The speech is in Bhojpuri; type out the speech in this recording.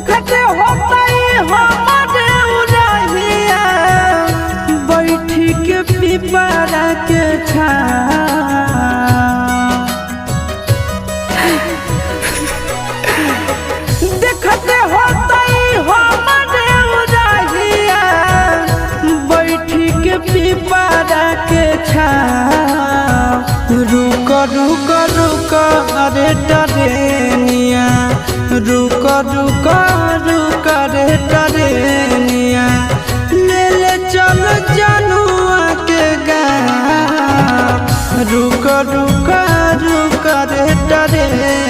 देखते होता हमारे उड़हिया बैठी के पिपरा के देखते होता हमारे उड़हिया बैठी के पिपरा के रुक रुक रुक अरे टरेनिया रुक रुक रुक रे टरेनिया ले ले चल जनुआ के गाँव रुक रुक रुक रे टरेनिया।